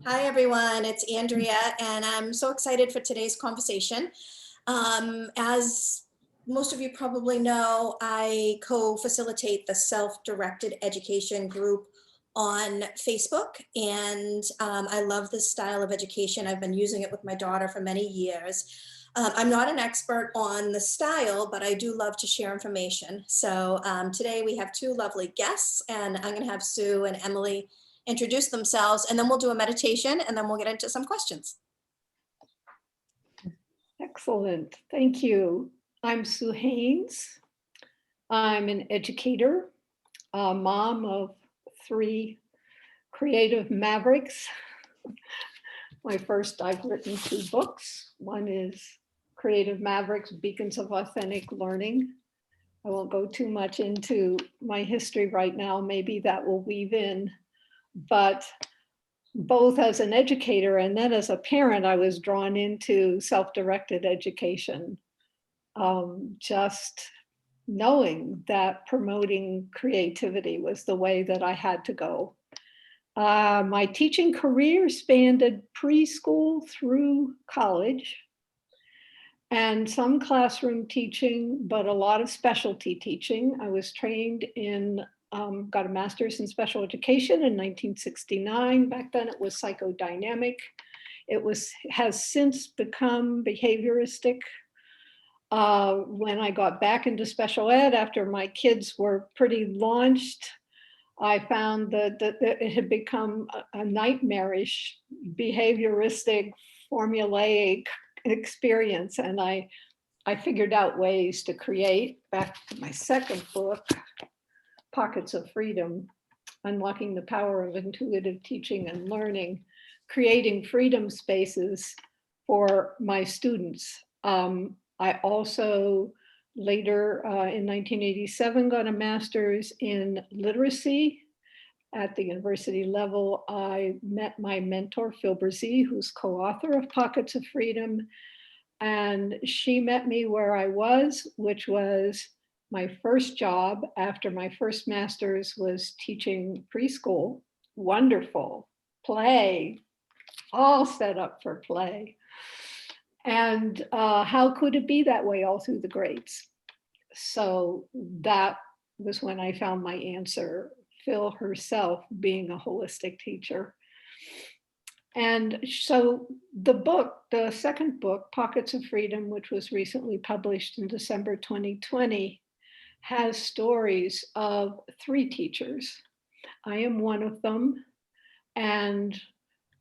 Hi, everyone. It's Andrea, and I'm so excited for today's conversation. As most of you probably know, I co-facilitate the self-directed education group on Facebook, and I love this style of education. I've been using it with my daughter for many years. I'm not an expert on the style, but I do love to share information. So today we have two lovely guests, and I'm going to have Sue and Emily introduce themselves, and then we'll do a meditation, and then we'll get into some questions. Excellent. Thank you. I'm Sue Haynes. I'm an educator, a mom of 3 creative mavericks. I've written 2 books. One is Creative Mavericks, Beacons of Authentic Learning. I won't go too much into my history right now. Maybe that will weave in. But both as an educator and then as a parent, I was drawn into self-directed education. Just knowing that promoting creativity was the way that I had to go. My teaching career spanned preschool through college and some classroom teaching, but a lot of specialty teaching. I was trained in got a master's in special education in 1969. Back then it was psychodynamic. It has since become behavioristic. When I got back into special ed after my kids were pretty launched, I found that it had become a nightmarish, behavioristic, formulaic experience. And I figured out ways to create, back to my second book, Pockets of Freedom, Unlocking the Power of Intuitive Teaching and Learning, creating freedom spaces for my students. I also later in 1987 got a master's in literacy. At the university level, I met my mentor, Phil Brzee, who's co-author of Pockets of Freedom. And she met me where I was, which was my first job after my first master's was teaching preschool. Wonderful. Play, all set up for play. And how could it be that way all through the grades? So that was when I found my answer, Phil herself being a holistic teacher. And so the second book, Pockets of Freedom, which was recently published in December 2020, has stories of 3 teachers. I am one of them. And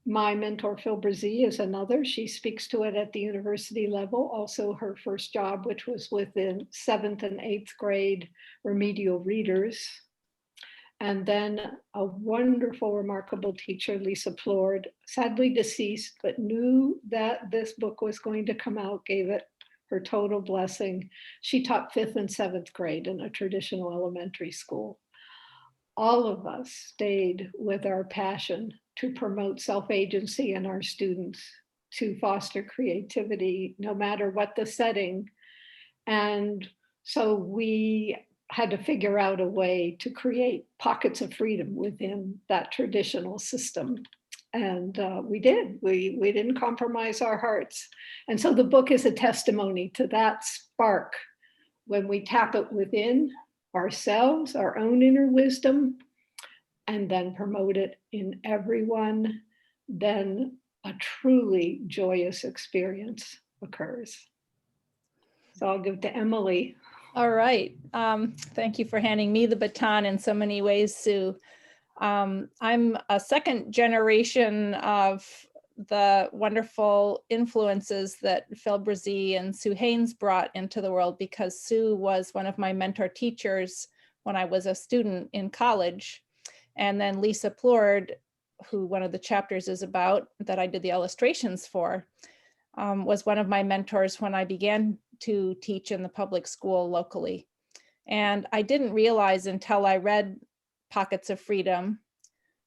my mentor, Phil Brzee, is another. She speaks to it at the university level. Also her first job, which was within 7th and 8th grade remedial readers. And then a wonderful, remarkable teacher, Lisa Plord, sadly deceased, but knew that this book was going to come out, gave it her total blessing. She taught 5th and 7th grade in a traditional elementary school. All of us stayed with our passion to promote self-agency in our students, to foster creativity, no matter what the setting. And so we had to figure out a way to create pockets of freedom within that traditional system. And we did. We didn't compromise our hearts. And so the book is a testimony to that spark. When we tap it within ourselves, our own inner wisdom, and then promote it in everyone, then a truly joyous experience occurs. So I'll give to Emily. All right. Thank you for handing me the baton in so many ways, Sue. I'm a second generation of the wonderful influences that Phil Brzee and Sue Haynes brought into the world, because Sue was one of my mentor teachers when I was a student in college. And then Lisa Plord, who one of the chapters is about, that I did the illustrations for, was one of my mentors when I began to teach in the public school locally. And I didn't realize until I read Pockets of Freedom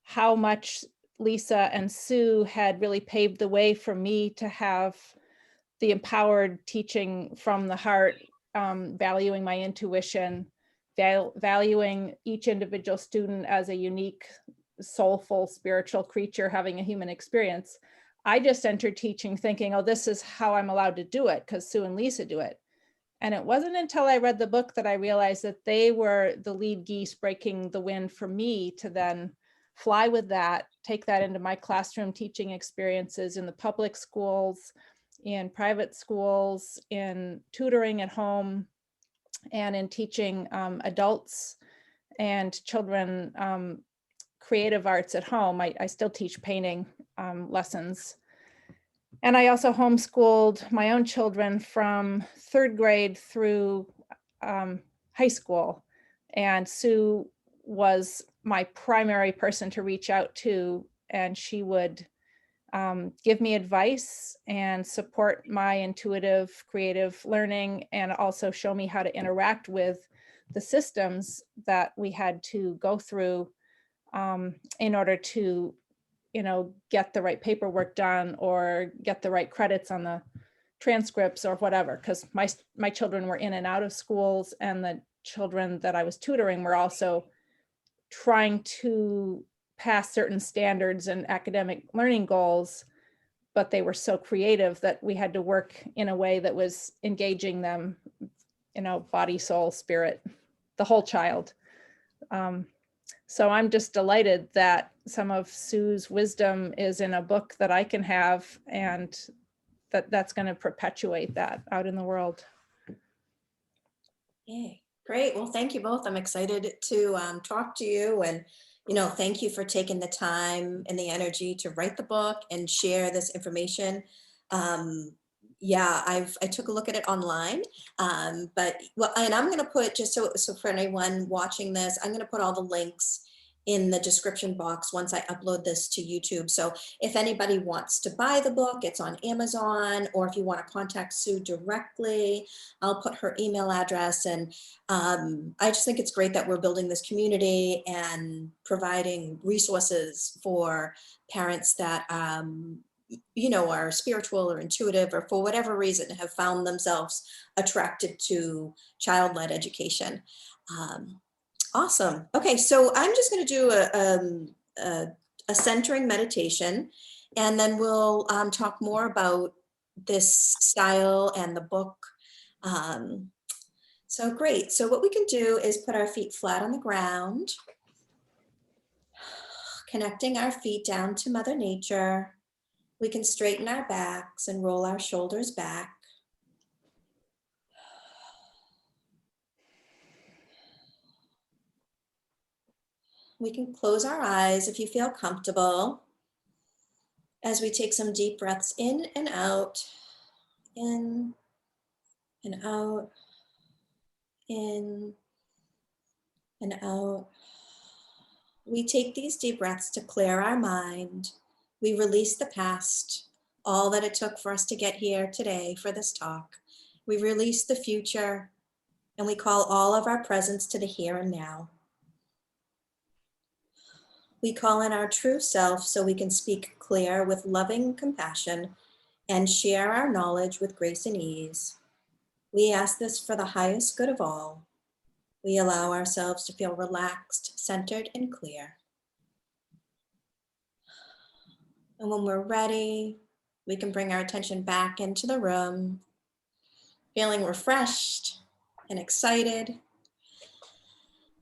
how much Lisa and Sue had really paved the way for me to have the empowered teaching from the heart, valuing my intuition, valuing each individual student as a unique soulful spiritual creature having a human experience. I just entered teaching thinking, oh, this is how I'm allowed to do it because Sue and Lisa do it. And it wasn't until I read the book that I realized that they were the lead geese breaking the wind for me to then fly with that, take that into my classroom teaching experiences in the public schools, in private schools, in tutoring at home, and in teaching adults and children creative arts at home. I still teach painting lessons. And I also homeschooled my own children from 3rd grade through high school. And Sue was my primary person to reach out to, and she would give me advice and support my intuitive, creative learning, and also show me how to interact with the systems that we had to go through in order to, get the right paperwork done or get the right credits on the transcripts or whatever, because my children were in and out of schools, and the children that I was tutoring were also trying to pass certain standards and academic learning goals, but they were so creative that we had to work in a way that was engaging them, body, soul, spirit, the whole child. So I'm just delighted that some of Sue's wisdom is in a book that I can have, and that's going to perpetuate that out in the world. Yay. Great. Well, thank you both. I'm excited to talk to you, and thank you for taking the time and the energy to write the book and share this information. Yeah, I took a look at it online, and I'm going to put, just so for anyone watching this, I'm going to put all the links in the description box once I upload this to YouTube. So if anybody wants to buy the book, it's on Amazon, or if you want to contact Sue directly, I'll put her email address. And I just think it's great that we're building this community and providing resources for parents that are spiritual or intuitive, or for whatever reason have found themselves attracted to child-led education. Awesome. Okay, so I'm just going to do a centering meditation, and then we'll talk more about this style and the book. So great. So what we can do is put our feet flat on the ground, connecting our feet down to Mother Nature. We can straighten our backs and roll our shoulders back. We can close our eyes if you feel comfortable as we take some deep breaths in and out, in and out, in and out. We take these deep breaths to clear our mind. We release the past, all that it took for us to get here today for this talk. We release the future, and we call all of our presence to the here and now. We call in our true self so we can speak clear with loving compassion and share our knowledge with grace and ease. We ask this for the highest good of all. We allow ourselves to feel relaxed, centered, and clear. And when we're ready, we can bring our attention back into the room, feeling refreshed and excited.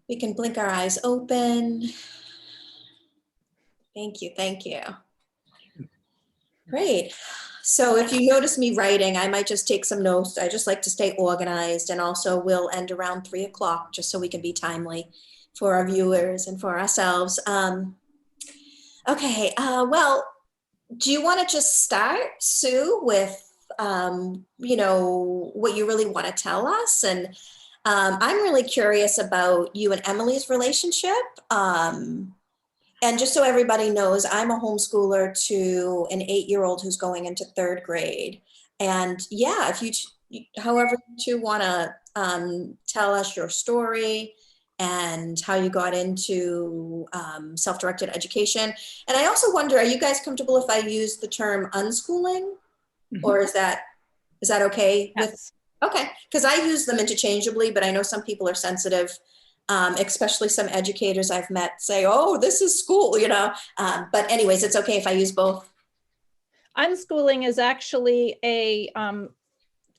We can blink our eyes open. Thank you, thank you. Great. So if you notice me writing, I might just take some notes. I just like to stay organized, and also we'll end around 3 o'clock just so we can be timely for our viewers and for ourselves. Okay, well, do you want to just start, Sue, with, what you really want to tell us? And I'm really curious about you and Emily's relationship. And just so everybody knows, I'm a homeschooler to an 8-year-old who's going into 3rd grade. And yeah, if you, however you want to tell us your story and how you got into self-directed education. And I also wonder, are you guys comfortable if I use the term unschooling? Mm-hmm. Or is that okay? Yes. Okay, because I use them interchangeably, but I know some people are sensitive especially some educators I've met say, oh, this is school, you know. But anyways, it's okay if I use both. Unschooling is actually a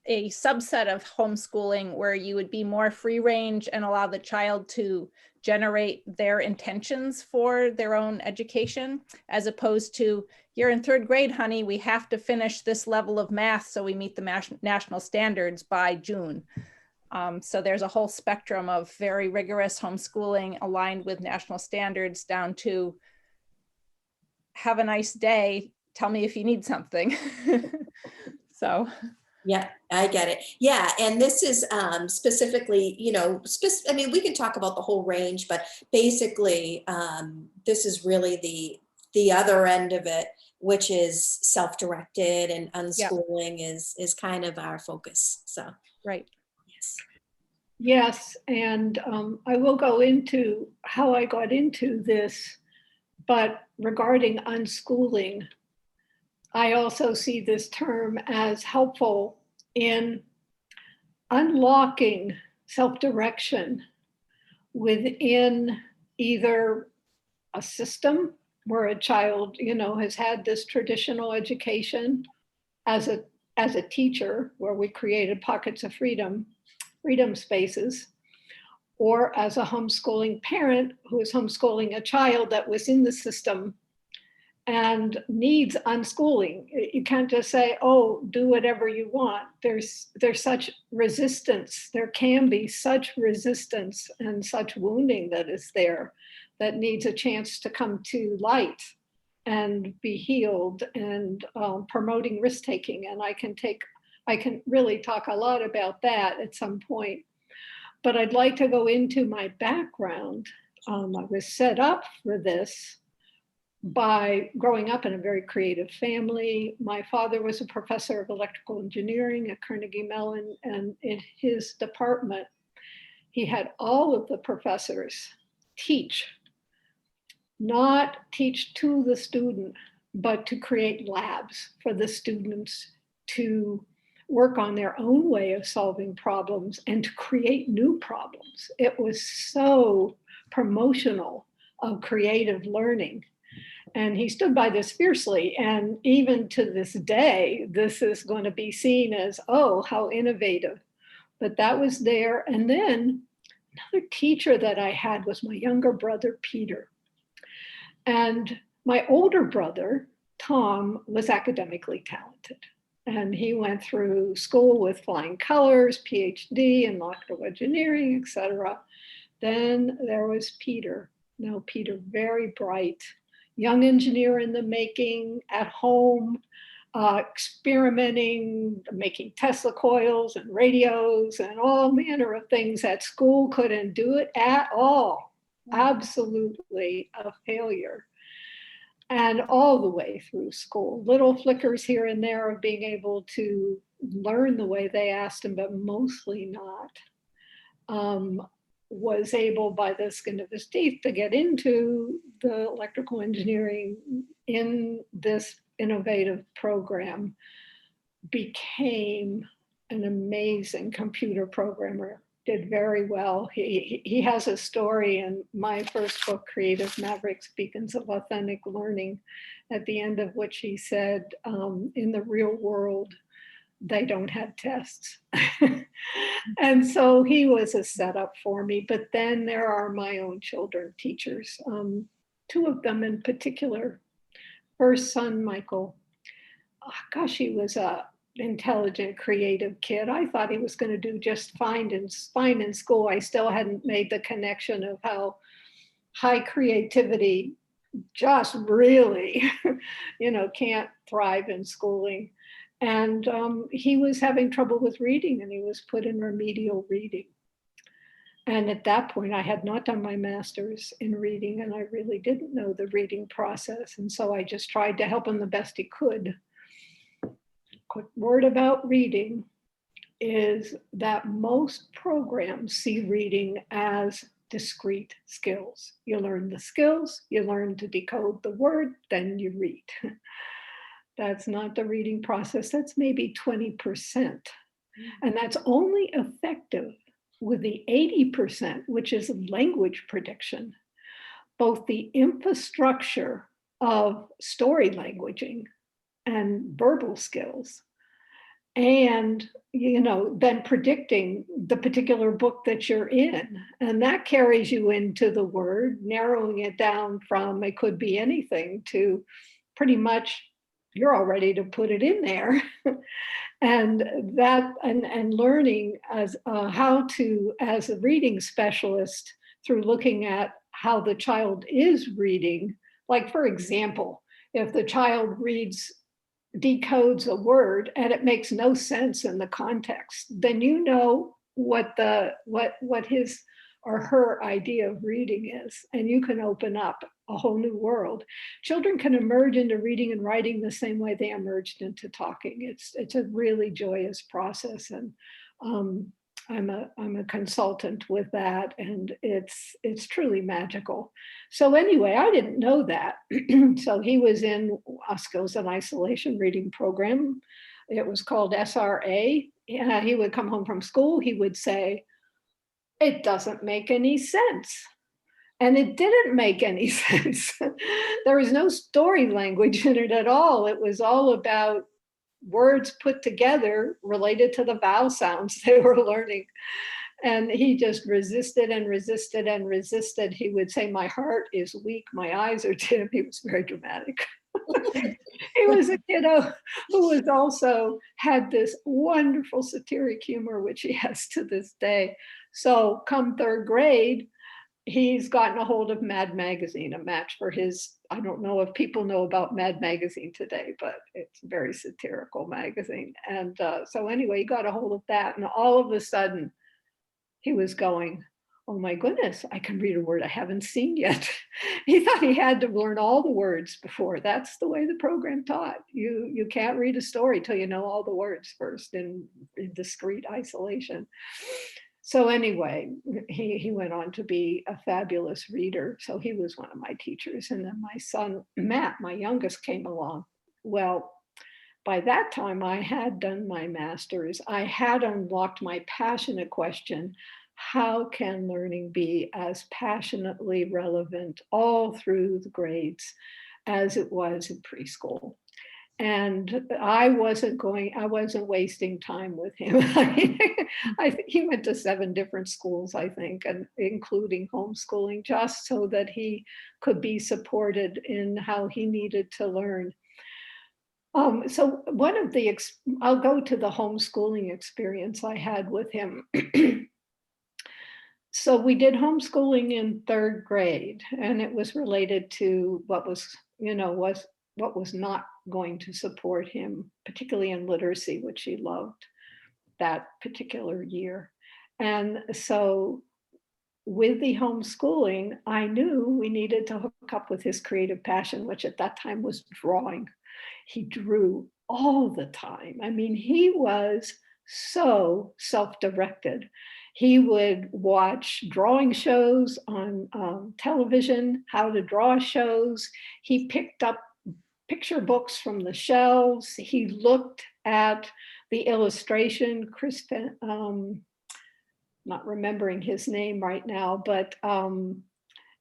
subset of homeschooling where you would be more free range and allow the child to generate their intentions for their own education, as opposed to, you're in 3rd grade, honey, we have to finish this level of math so we meet the national standards by June. So there's a whole spectrum of very rigorous homeschooling aligned with national standards down to, have a nice day, tell me if you need something. So. Yeah, I get it. Yeah, and this is specifically, you know, I mean, we can talk about the whole range, but basically, this is really the other end of it, which is self-directed, and unschooling is kind of our focus. So, right. Yes. Yes, and I will go into how I got into this, but regarding unschooling, I also see this term as helpful in unlocking self-direction within either a system where a child, you know, has had this traditional education as a teacher, where we created pockets of freedom spaces, or as a homeschooling parent who is homeschooling a child that was in the system and needs unschooling. You can't just say, oh, do whatever you want. There's such resistance. There can be such resistance and such wounding that is there that needs a chance to come to light and be healed, and promoting risk-taking. And I can really talk a lot about that at some point. But I'd like to go into my background. I was set up for this by growing up in a very creative family. My father was a professor of electrical engineering at Carnegie Mellon, and in his department, he had all of the professors not teach to the student, but to create labs for the students to work on their own way of solving problems and to create new problems. It was so promotional of creative learning. And he stood by this fiercely. And even to this day, this is going to be seen as, oh, how innovative. But that was there. And then another teacher that I had was my younger brother, Peter. And my older brother, Tom, was academically talented. And he went through school with flying colors, PhD in electrical engineering, etc. Then there was Peter. Now, Peter, very bright, young engineer in the making, at home, experimenting, making Tesla coils and radios and all manner of things that school couldn't do it at all. Absolutely a failure. And all the way through school, little flickers here and there of being able to learn the way they asked him, but mostly not. Was able by the skin of his teeth to get into the electrical engineering in this innovative program, became an amazing computer programmer, did very well. He has a story in my first book, Creative Mavericks, Beacons of Authentic Learning, at the end of which he said, in the real world, they don't have tests. And so he was a setup for me. But then there are my own children teachers, two of them in particular. First son, Michael, oh, gosh, he was a intelligent, creative kid. I thought he was going to do just fine in school. I still hadn't made the connection of how high creativity just really, can't thrive in schooling. And he was having trouble with reading, and he was put in remedial reading. And at that point, I had not done my master's in reading, and I really didn't know the reading process. And so I just tried to help him the best he could. Quick word about reading is that most programs see reading as discrete skills. You learn the skills, you learn to decode the word, then you read. That's not the reading process. That's maybe 20%. And that's only effective with the 80%, which is language prediction, both the infrastructure of story languaging and verbal skills, and then predicting the particular book that you're in. And that carries you into the word, narrowing it down from it could be anything to pretty much you're all ready to put it in there. And that and learning as how to, as a reading specialist, through looking at how the child is reading. Like, for example, if the child decodes a word and it makes no sense in the context, then you know what his or her idea of reading is, and you can open up a whole new world. Children can emerge into reading and writing the same way they emerged into talking. It's a really joyous process, and I'm a consultant with that, and it's truly magical. So anyway, I didn't know that. So he was in a skills and isolation reading program. It was called SRA. And he would come home from school, he would say, "It doesn't make any sense." And it didn't make any sense. There was no story language in it at all. It was all about words put together related to the vowel sounds they were learning. And he just resisted and resisted and resisted. He would say, "My heart is weak, my eyes are dim." He was very dramatic. He was a kiddo who was also had this wonderful satiric humor, which he has to this day. So come third grade, he's gotten a hold of Mad Magazine, a match for his, I don't know if people know about Mad Magazine today, but it's a very satirical magazine. And so anyway, he got a hold of that, and all of a sudden he was going, "Oh my goodness, I can read a word I haven't seen yet." He thought he had to learn all the words before. That's the way the program taught. You can't read a story till you know all the words first in discrete isolation. So anyway, he went on to be a fabulous reader. So he was one of my teachers. And then my son, Matt, my youngest, came along. Well, by that time, I had done my master's. I had unlocked my passionate question: how can learning be as passionately relevant all through the grades as it was in preschool? And I wasn't wasting time with him. I think he went to 7 different schools, I think, and including homeschooling, just so that he could be supported in how he needed to learn. So I'll go to the homeschooling experience I had with him. So we did homeschooling in 3rd grade, and it was related to what was not going to support him, particularly in literacy, which he loved that particular year. And so with the homeschooling, I knew we needed to hook up with his creative passion, which at that time was drawing. He drew all the time. I mean, he was so self-directed. He would watch drawing shows on television, how to draw shows. He picked up picture books from the shelves. He looked at the illustration. Not remembering his name right now, but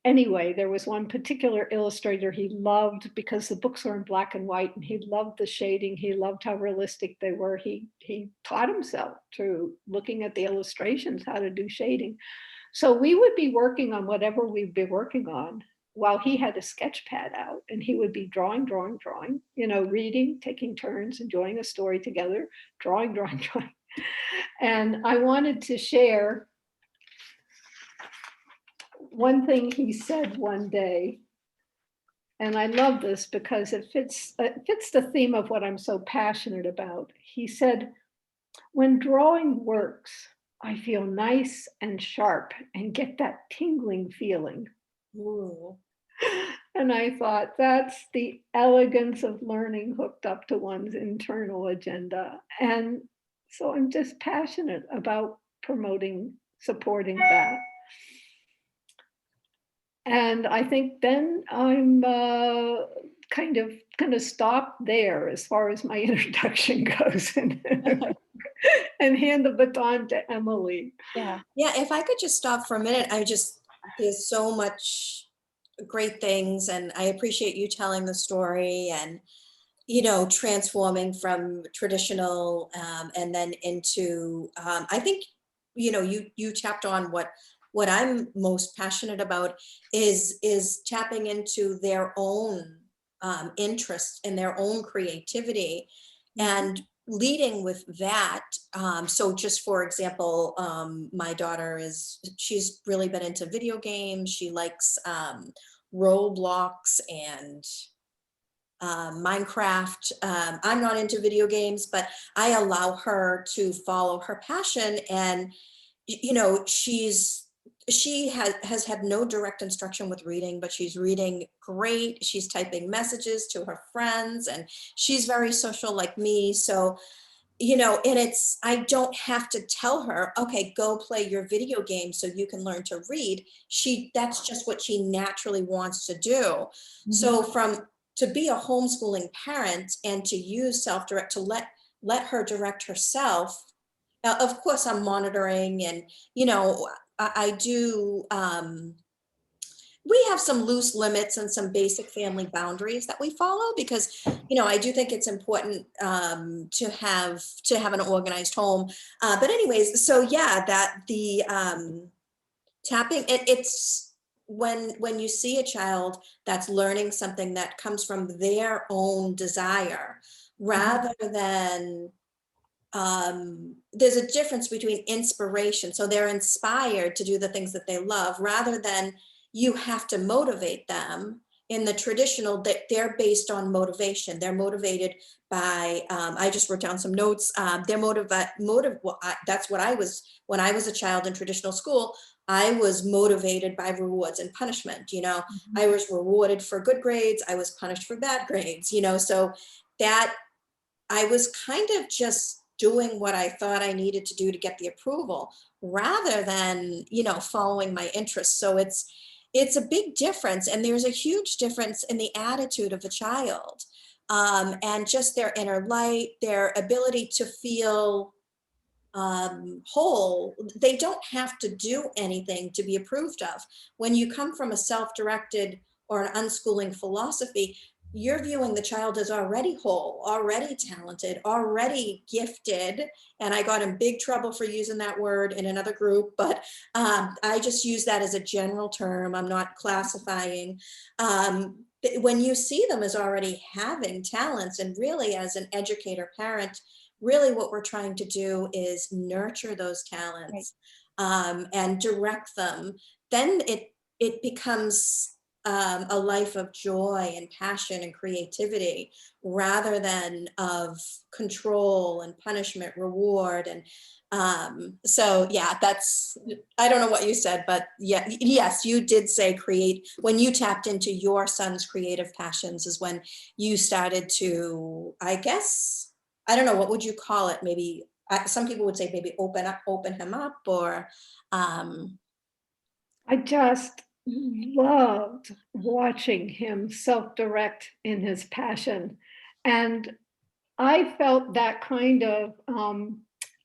anyway, there was one particular illustrator he loved because the books were in black and white, and he loved the shading. He loved how realistic they were. He taught himself through looking at the illustrations how to do shading. So we would be working on whatever we'd be working on while he had a sketch pad out, and he would be drawing, reading, taking turns, enjoying a story together, drawing. And I wanted to share one thing he said one day, and I love this because it fits the theme of what I'm so passionate about. He said, "When drawing works, I feel nice and sharp and get that tingling feeling." Ooh. And I thought, that's the elegance of learning hooked up to one's internal agenda. And so I'm just passionate about supporting that. And I think then I'm kind of going to stop there as far as my introduction goes. and hand the baton to Emily. Yeah. Yeah, if I could just stop for a minute, there's so much great things, and I appreciate you telling the story and, transforming from traditional and then into, I think, you tapped on what I'm most passionate about is tapping into their own interest and their own creativity and leading with that. So just for example, my daughter she's really been into video games. She likes Roblox and Minecraft. I'm not into video games, but I allow her to follow her passion. And, she has had no direct instruction with reading, but she's reading great. She's typing messages to her friends, and she's very social like me. So, and I don't have to tell her, okay, go play your video game so you can learn to read. That's just what she naturally wants to do. So to be a homeschooling parent and to use self-direct, to let her direct herself. Now, of course, I'm monitoring, and, I do, we have some loose limits and some basic family boundaries that we follow because, I do think it's important to have an organized home. But anyways, so yeah, that the tapping, it's when you see a child that's learning something that comes from their own desire, rather than there's a difference between inspiration. So they're inspired to do the things that they love, rather than you have to motivate them. In the traditional, that they're based on motivation. They're motivated by, I just wrote down some notes. They're that's what I was, when I was a child in traditional school. I was motivated by rewards and punishment. I was rewarded for good grades. I was punished for bad grades, so that I was kind of just doing what I thought I needed to do to get the approval, rather than, following my interests. So it's a big difference. And there's a huge difference in the attitude of a child, and just their inner light, their ability to feel whole. They don't have to do anything to be approved of. When you come from a self-directed or an unschooling philosophy, you're viewing the child as already whole, already talented, already gifted. And I got in big trouble for using that word in another group, but I just use that as a general term. I'm not classifying. When you see them as already having talents, and really as an educator parent, really what we're trying to do is nurture those talents, and direct them. Then it becomes a life of joy and passion and creativity, rather than of control and punishment, reward. And so yeah, I don't know what you said, but yeah, yes, you did say when you tapped into your son's creative passions is when you started to, I guess, I don't know, what would you call it? Maybe some people would say maybe open him up, or I just loved watching him self-direct in his passion. And I felt that kind of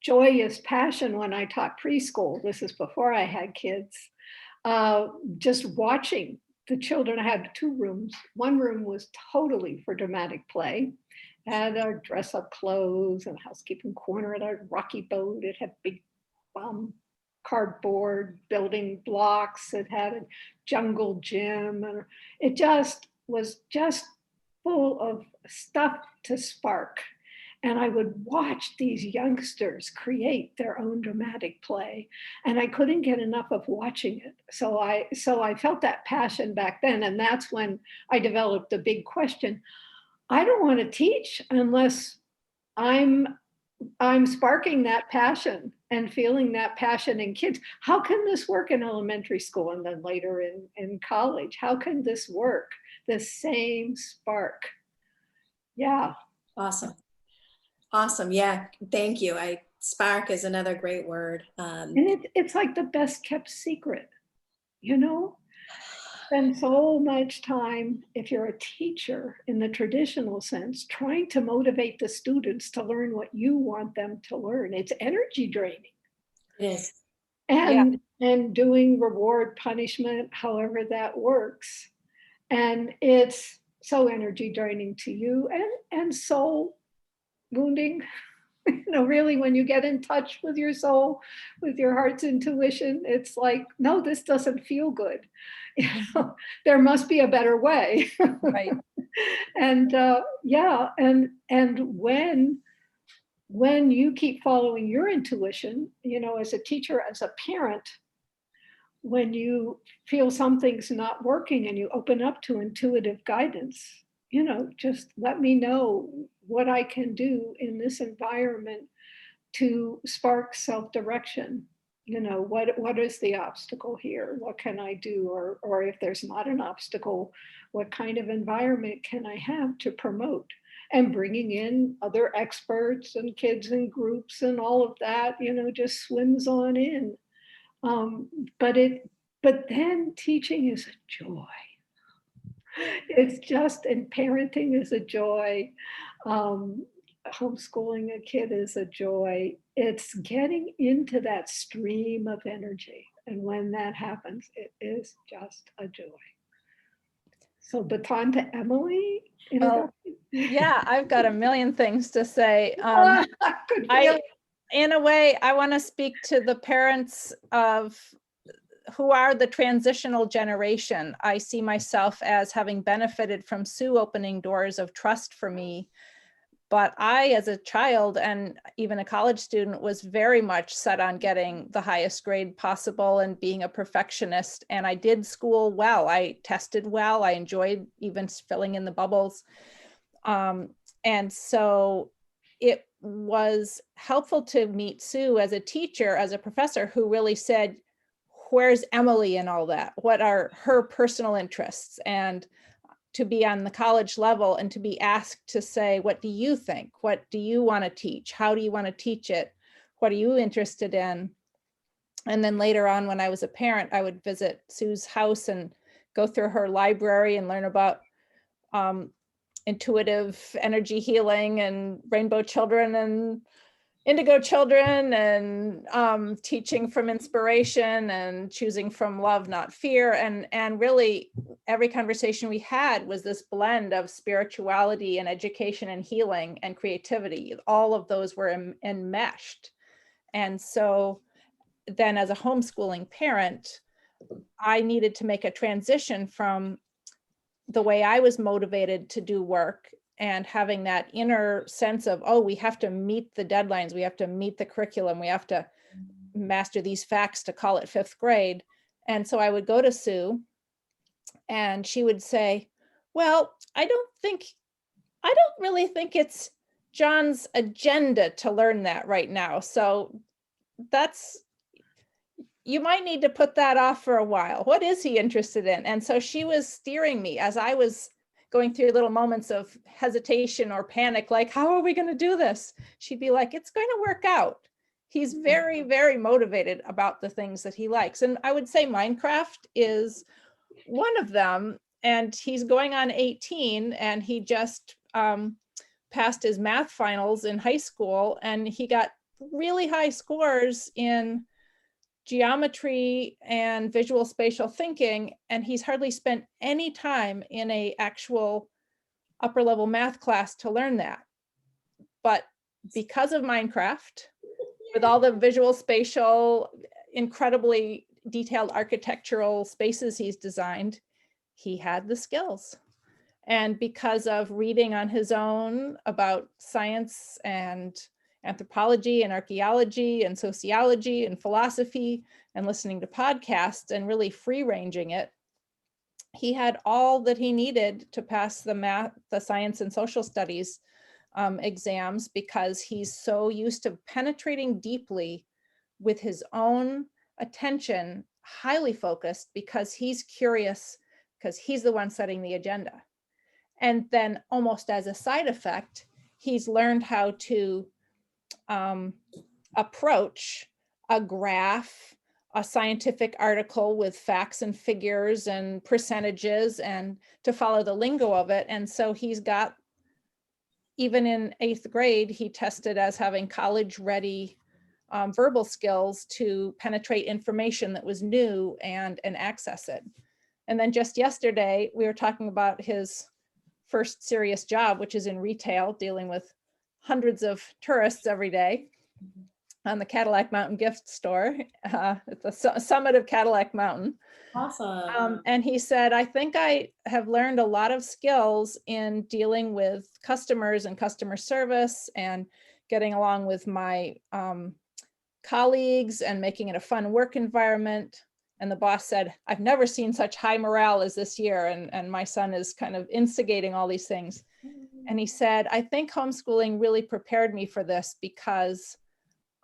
joyous passion when I taught preschool. This is before I had kids. Just watching the children. I had 2 rooms. One room was totally for dramatic play. It had our dress-up clothes and housekeeping corner and a rocky boat. It had big cardboard building blocks. It had a jungle gym, and it just was just full of stuff to spark. And I would watch these youngsters create their own dramatic play, and I couldn't get enough of watching it. So I felt that passion back then, and that's when I developed the big question. I don't want to teach unless I'm sparking that passion and feeling that passion in kids. How can this work in elementary school and then later in college? How can this work? The same spark. Yeah. awesome. Yeah, thank you. Spark is another great word. And it's like the best kept secret, you know? spend so much time, if you're a teacher in the traditional sense, trying to motivate the students to learn what you want them to learn. It's energy draining. It is. Yeah. And doing reward punishment, however that works. And it's so energy draining to you and soul wounding. Really, when you get in touch with your soul, with your heart's intuition, it's like, no, this doesn't feel good. There must be a better way. Right. And yeah, and when you keep following your intuition, as a teacher, as a parent, when you feel something's not working and you open up to intuitive guidance, just let me know what I can do in this environment to spark self-direction. What is the obstacle here? What can I do? Or if there's not an obstacle, what kind of environment can I have to promote? And bringing in other experts and kids in groups and all of that, just swims on in. But then teaching is a joy. It's just, and parenting is a joy. Homeschooling a kid is a joy. It's getting into that stream of energy. And when that happens, it is just a joy. So baton to Emily. Well, yeah, I've got a million things to say. In a way, I want to speak to the parents of who are the transitional generation. I see myself as having benefited from Sue opening doors of trust for me. But I, as a child and even a college student, was very much set on getting the highest grade possible and being a perfectionist. And I did school well. I tested well. I enjoyed even filling in the bubbles. And so it was helpful to meet Sue as a teacher, as a professor, who really said, where's Emily in all that? What are her personal interests? And to be on the college level and to be asked to say, what do you think? What do you want to teach? How do you want to teach it? What are you interested in? And then later on, when I was a parent, I would visit Sue's house and go through her library and learn about intuitive energy healing and rainbow children and indigo children and teaching from inspiration and choosing from love, not fear. And really every conversation we had was this blend of spirituality and education and healing and creativity. All of those were enmeshed. And so then as a homeschooling parent, I needed to make a transition from the way I was motivated to do work and having that inner sense of, oh, we have to meet the deadlines, we have to meet the curriculum, we have to master these facts to call it fifth grade. And so I would go to Sue and she would say, well, I don't really think it's John's agenda to learn that right now. So you might need to put that off for a while. What is he interested in? And so she was steering me as I was going through little moments of hesitation or panic, like, how are we going to do this? She'd be like, it's going to work out. He's very, very motivated about the things that he likes. And I would say Minecraft is one of them. And he's going on 18 and he just passed his math finals in high school. And he got really high scores in geometry and visual spatial thinking, and he's hardly spent any time in a actual upper level math class to learn that. But because of Minecraft, with all the visual spatial, incredibly detailed architectural spaces he's designed, he had the skills. And because of reading on his own about science and anthropology and archaeology and sociology and philosophy and listening to podcasts and really free ranging it, he had all that he needed to pass the math, the science and social studies exams, because he's so used to penetrating deeply with his own attention, highly focused, because he's curious, because he's the one setting the agenda. And then almost as a side effect, he's learned how to approach a graph, a scientific article with facts and figures and percentages and to follow the lingo of it. And so he's got, even in 8th grade, he tested as having college-ready verbal skills to penetrate information that was new and access it. And then just yesterday, we were talking about his first serious job, which is in retail, dealing with hundreds of tourists every day on the Cadillac Mountain gift store at the summit of Cadillac Mountain. Awesome. And he said, I think I have learned a lot of skills in dealing with customers and customer service and getting along with my colleagues and making it a fun work environment. And the boss said, I've never seen such high morale as this year. And my son is kind of instigating all these things. And he said, I think homeschooling really prepared me for this because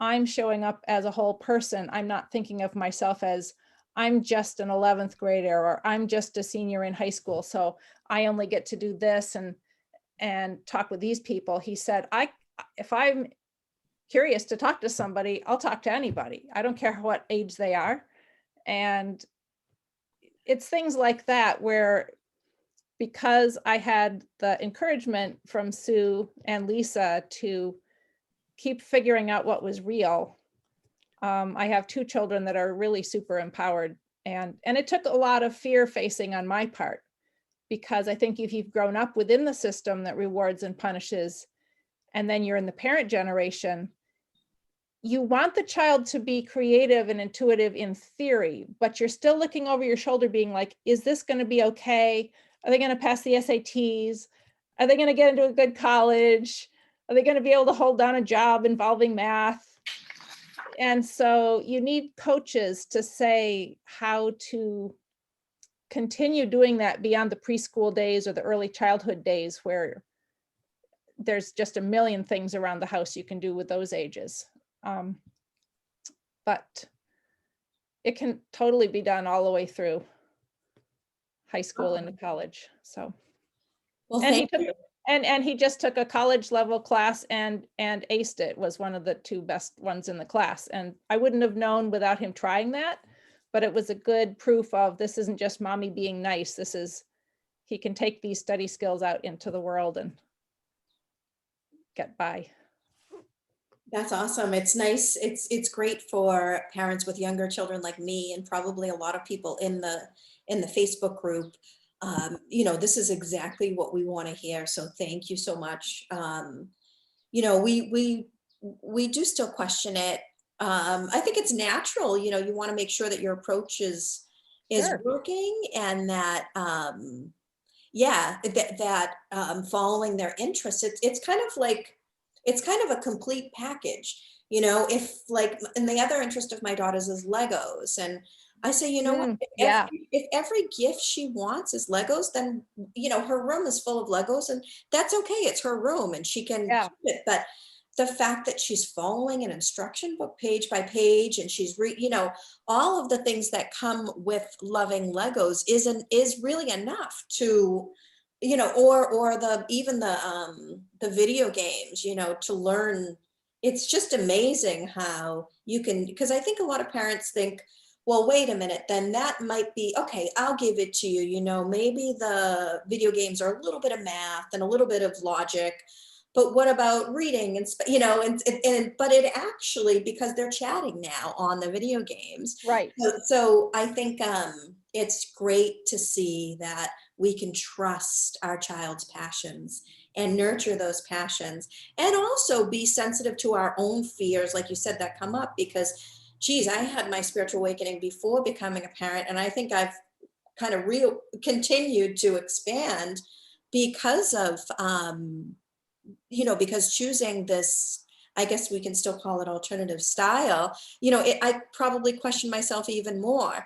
I'm showing up as a whole person. I'm not thinking of myself as I'm just an 11th grader or I'm just a senior in high school. So I only get to do this and talk with these people. He said, if I'm curious to talk to somebody, I'll talk to anybody. I don't care what age they are. And it's things like that where, because I had the encouragement from Sue and Lisa to keep figuring out what was real, I have 2 children that are really super empowered. And it took a lot of fear facing on my part, because I think if you've grown up within the system that rewards and punishes, and then you're in the parent generation, you want the child to be creative and intuitive in theory, but you're still looking over your shoulder being like, is this going to be okay? Are they going to pass the SATs? Are they going to get into a good college? Are they going to be able to hold down a job involving math? And so you need coaches to say how to continue doing that beyond the preschool days or the early childhood days, where there's just a million things around the house you can do with those ages. But it can totally be done all the way through high school into college. So, Well, and thank you. And he just took a college level class and aced it, was one of the 2 best ones in the class. And I wouldn't have known without him trying that, but it was a good proof of this isn't just mommy being nice. This is, he can take these study skills out into the world and get by. That's awesome. It's nice. It's great for parents with younger children like me, and probably a lot of people in the Facebook group. You know, this is exactly what we want to hear. So thank you so much. You know, we do still question it. I think it's natural. You know, you want to make sure that your approach is Sure. working, and that yeah, that following their interests. It's kind of like, it's kind of a complete package. You know, if like, and the other interest of my daughter's is Legos, and I say, you know what, Yeah. if every gift she wants is Legos, then, you know, her room is full of Legos, and that's okay. It's her room and she can Yeah. keep it. But the fact that she's following an instruction book page by page, and she's you know, all of the things that come with loving Legos is really enough to, you know, or the even the video games, you know, to learn. It's just amazing how you can, because I think a lot of parents think, well, wait a minute, then that might be okay, I'll give it to you. You know, maybe the video games are a little bit of math and a little bit of logic, but what about reading? And you know, and but it actually, because they're chatting now on the video games. Right. So I think it's great to see that we can trust our child's passions and nurture those passions, and also be sensitive to our own fears, like you said, that come up. Because geez, I had my spiritual awakening before becoming a parent, and I think I've kind of continued to expand because of you know, because choosing this, I guess we can still call it alternative style, you know, I probably question myself even more.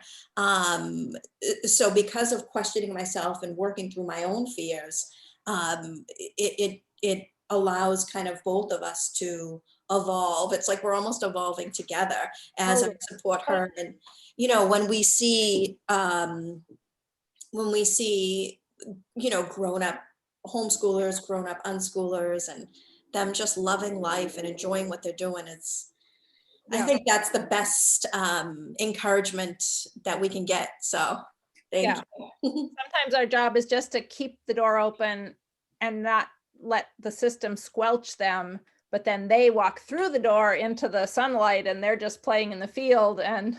So because of questioning myself and working through my own fears, it allows kind of both of us to evolve. It's like we're almost evolving together as I support her. And, you know, when we see, you know, grown up homeschoolers, grown up unschoolers, and them just loving life and enjoying what they're doing, I Yeah. think that's the best encouragement that we can get. So thank you. Sometimes our job is just to keep the door open and not let the system squelch them, but then they walk through the door into the sunlight and they're just playing in the field, and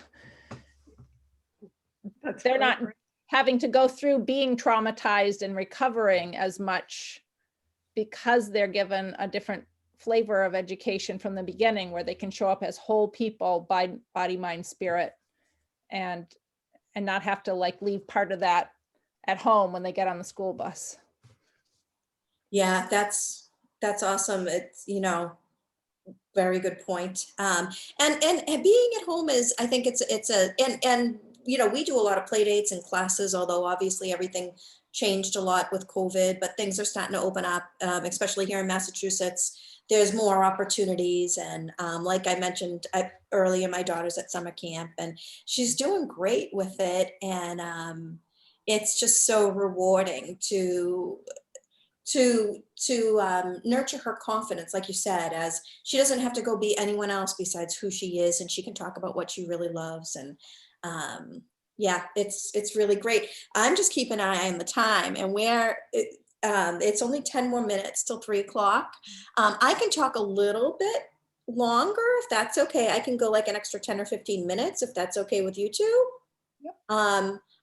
they're not having to go through being traumatized and recovering as much, because they're given a different flavor of education from the beginning, where they can show up as whole people by body, mind, spirit, and not have to like leave part of that at home when they get on the school bus. Yeah, that's awesome. It's, you know, very good point. And being at home is, I think and you know, we do a lot of play dates and classes, although obviously everything changed a lot with COVID, but things are starting to open up, especially here in Massachusetts. There's more opportunities. And like I mentioned earlier, my daughter's at summer camp and she's doing great with it. And it's just so rewarding to nurture her confidence, like you said, as she doesn't have to go be anyone else besides who she is, and she can talk about what she really loves. And yeah, it's really great. I'm just keeping an eye on the time, and it's only 10 more minutes till 3 o'clock. I can talk a little bit longer if that's okay. I can go like an extra 10 or 15 minutes if that's okay with you two. Yep.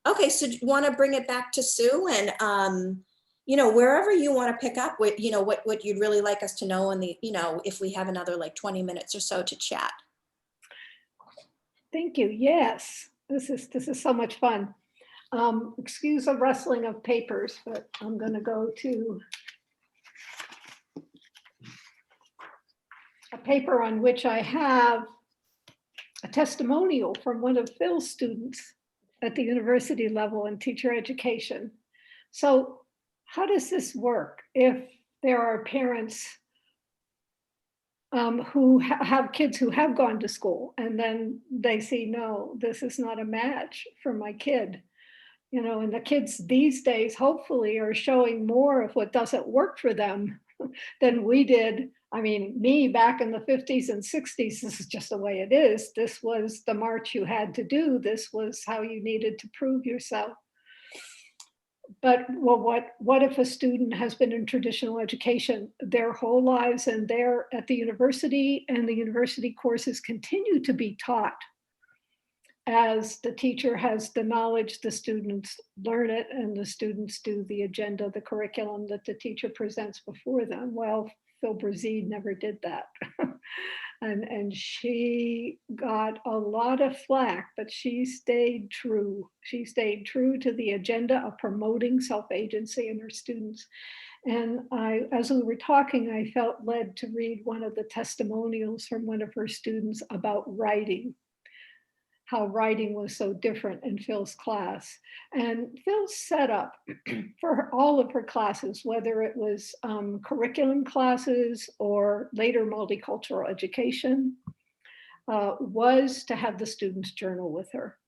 Okay, so want to bring it back to Sue, and you know, wherever you want to pick up what, you know, what you'd really like us to know, and you know, if we have another like 20 minutes or so to chat. Thank you. Yes, this is so much fun. Excuse the rustling of papers, but I'm going to go to a paper on which I have a testimonial from one of Phil's students at the university level in teacher education. So how does this work if there are parents who have kids who have gone to school, and then they see, no, this is not a match for my kid? You know, and the kids these days hopefully are showing more of what doesn't work for them than we did. I mean, me back in the 50s and 60s, this is just the way it is. This was the march you had to do. This was how you needed to prove yourself. But well, what if a student has been in traditional education their whole lives, and they're at the university, and the university courses continue to be taught as the teacher has the knowledge, the students learn it, and the students do the agenda, the curriculum that the teacher presents before them? Well, Phil Brazide never did that. And she got a lot of flack, but she stayed true. She stayed true to the agenda of promoting self-agency in her students. And as we were talking, I felt led to read one of the testimonials from one of her students about writing, how writing was so different in Phil's class. And Phil's setup for all of her classes, whether it was curriculum classes or later multicultural education, was to have the students journal with her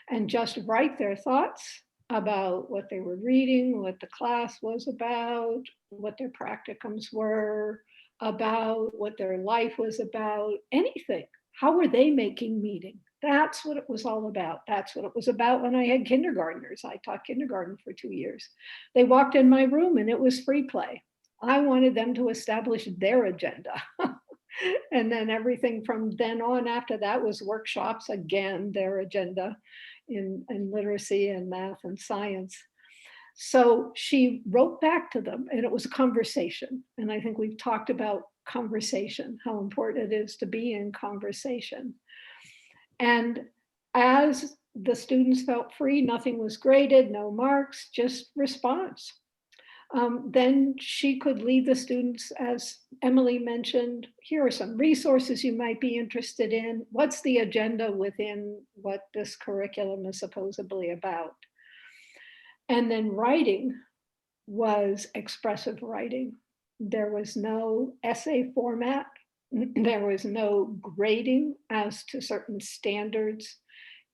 and just write their thoughts about what they were reading, what the class was about, what their practicums were about, what their life was about, anything. How were they making meaning? That's what it was all about. That's what it was about when I had kindergartners. I taught kindergarten for 2 years. They walked in my room and it was free play. I wanted them to establish their agenda. And then everything from then on after that was workshops, again, their agenda in literacy and math and science. So she wrote back to them, and it was a conversation. And I think we've talked about conversation, how important it is to be in conversation. And as the students felt free, nothing was graded, no marks, just response. Then she could lead the students, as Emily mentioned, here are some resources you might be interested in. What's the agenda within what this curriculum is supposedly about? And then writing was expressive writing. There was no essay format. There was no grading as to certain standards.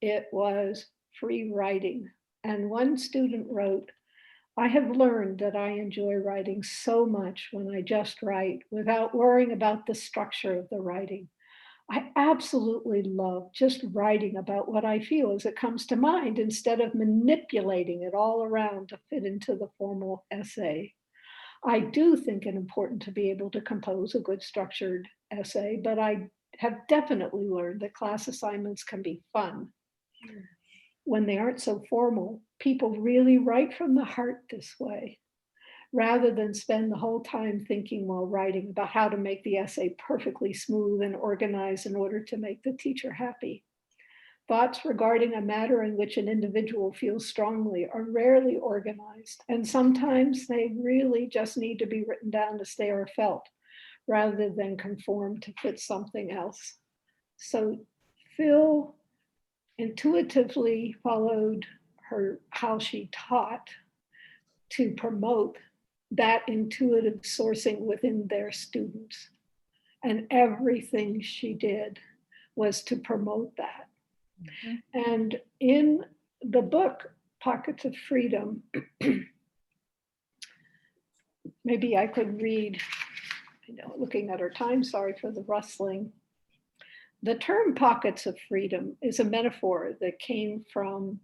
It was free writing. And one student wrote, I have learned that I enjoy writing so much when I just write without worrying about the structure of the writing. I absolutely love just writing about what I feel as it comes to mind instead of manipulating it all around to fit into the formal essay. I do think it important to be able to compose a good structured essay, but I have definitely learned that class assignments can be fun. When they aren't so formal, people really write from the heart this way, rather than spend the whole time thinking while writing about how to make the essay perfectly smooth and organized in order to make the teacher happy. Thoughts regarding a matter in which an individual feels strongly are rarely organized, and sometimes they really just need to be written down as they are felt, rather than conform to fit something else. So Phil intuitively followed how she taught to promote that intuitive sourcing within their students. And everything she did was to promote that. Mm-hmm. And in the book, Pockets of Freedom, maybe I could read, looking at our time, sorry for the rustling. The term pockets of freedom is a metaphor that came from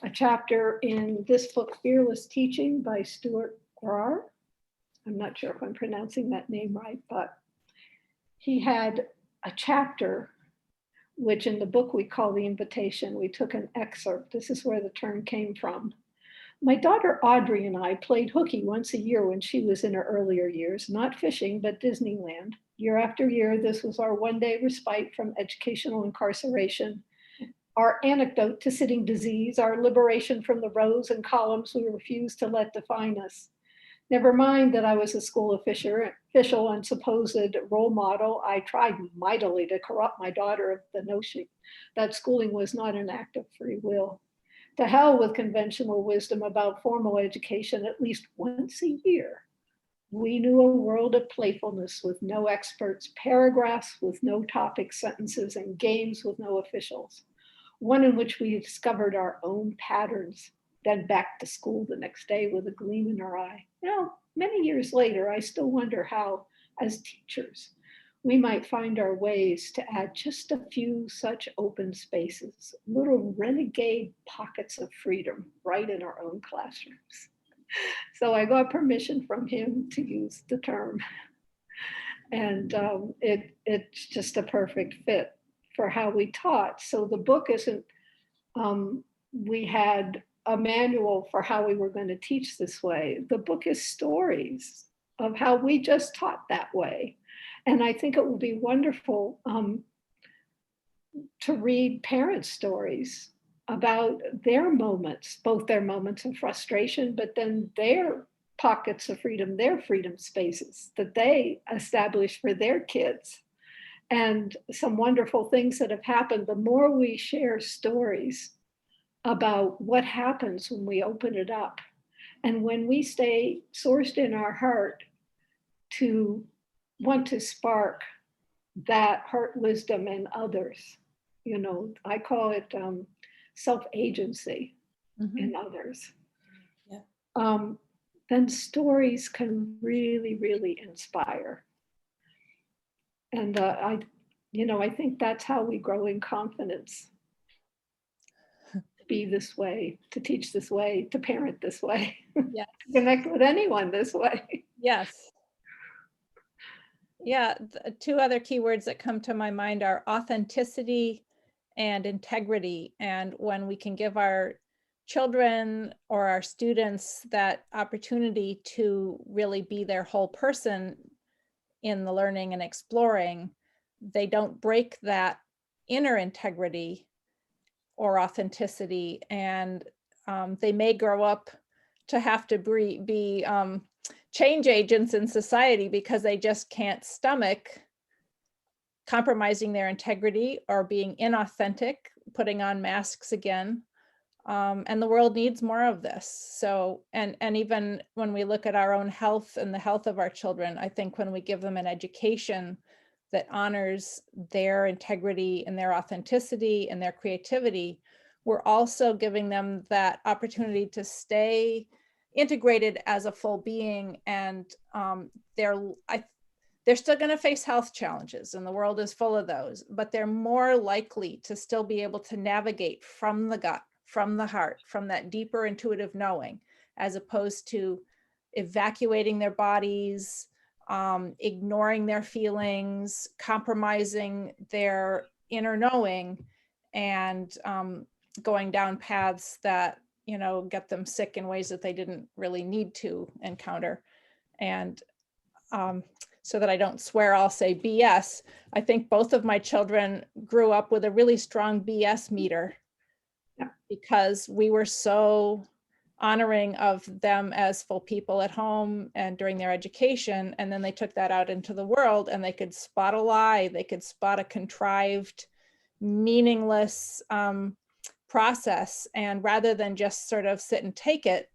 a chapter in this book, Fearless Teaching by Stuart Grarr. I'm not sure if I'm pronouncing that name right, but he had a chapter, which in the book we call The Invitation. We took an excerpt. This is where the term came from. My daughter Audrey and I played hooky once a year when she was in her earlier years, not fishing, but Disneyland. Year after year, this was our one-day respite from educational incarceration, our antidote to sitting disease, our liberation from the rows and columns we refused to let define us. Never mind that I was a school official and supposed role model. I tried mightily to corrupt my daughter of the notion that schooling was not an act of free will. To hell with conventional wisdom about formal education at least once a year. We knew a world of playfulness with no experts, paragraphs with no topics, sentences, and games with no officials. One in which we discovered our own patterns, then back to school the next day with a gleam in our eye. Many years later, I still wonder how, as teachers, we might find our ways to add just a few such open spaces, little renegade pockets of freedom right in our own classrooms. So I got permission from him to use the term. And it's just a perfect fit for how we taught. So the book isn't, we had a manual for how we were going to teach this way. The book is stories of how we just taught that way. And I think it will be wonderful to read parents' stories about their moments, both their moments of frustration, but then their pockets of freedom, their freedom spaces that they established for their kids. And some wonderful things that have happened. The more we share stories about what happens when we open it up, and when we stay sourced in our heart to want to spark that heart wisdom in others. I call it self-agency in others. Yeah. Then stories can really, really inspire. And I think that's how we grow in confidence. To be this way, to teach this way, to parent this way, yes. To connect with anyone this way. Yes. Yeah, two other keywords that come to my mind are authenticity and integrity. And when we can give our children or our students that opportunity to really be their whole person in the learning and exploring, they don't break that inner integrity or authenticity. And they may grow up to have to be change agents in society because they just can't stomach compromising their integrity or being inauthentic, putting on masks again. And the world needs more of this. So, and even when we look at our own health and the health of our children, I think when we give them an education that honors their integrity and their authenticity and their creativity, we're also giving them that opportunity to stay integrated as a full being. And they're still going to face health challenges, and the world is full of those, but they're more likely to still be able to navigate from the gut, from the heart, from that deeper intuitive knowing, as opposed to evacuating their bodies, ignoring their feelings, compromising their inner knowing, and going down paths that, you know, get them sick in ways that they didn't really need to encounter. And so that I don't swear, I'll say BS. I think both of my children grew up with a really strong BS meter, because we were so honoring of them as full people at home and during their education. And then they took that out into the world, and they could spot a lie, they could spot a contrived, meaningless process. And rather than just sort of sit and take it,